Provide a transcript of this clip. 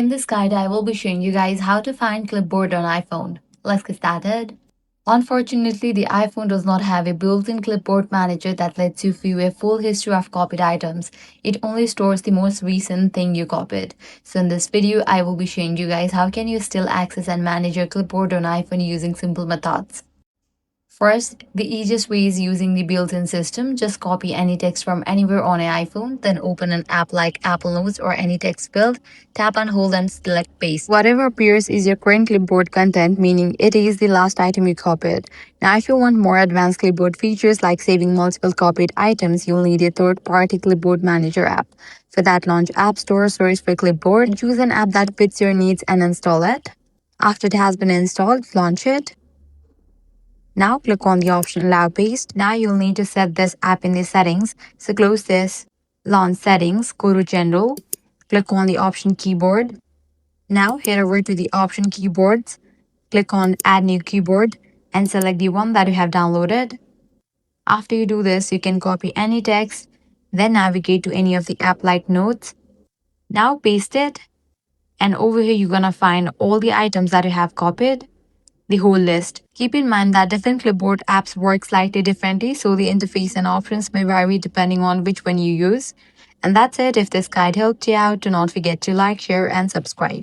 In this guide, I will be showing you guys how to find Clipboard on iPhone. Let's get started. Unfortunately, the iPhone does not have a built-in clipboard manager that lets you view a full history of copied items. It only stores the most recent thing you copied. So in this video, I will be showing you guys how can you still access and manage your clipboard on iPhone using simple methods. First, the easiest way is using the built-in system. Just copy any text from anywhere on an iPhone, then open an app like Apple Notes or any text field, tap and hold and select paste. Whatever appears is your current clipboard content, meaning it is the last item you copied. Now, if you want more advanced clipboard features like saving multiple copied items, you'll need a third-party clipboard manager app. For that, launch App Store, search for Clipboard, and choose an app that fits your needs and install it. After it has been installed, launch it. Now click on the option Allow Paste. Now you'll need to set this app in the settings. So close this, launch Settings, go to General, click on the option Keyboard. Now head over to the option Keyboards, click on Add New Keyboard and select the one that you have downloaded. After you do this, you can copy any text, then navigate to any of the app like Notes. Now paste it, and over here you're gonna find all the items that you have copied, the whole list. Keep in mind that different clipboard apps work slightly differently, so the interface and options may vary depending on which one you use. And that's it. If this guide helped you out, do not forget to like, share, and subscribe.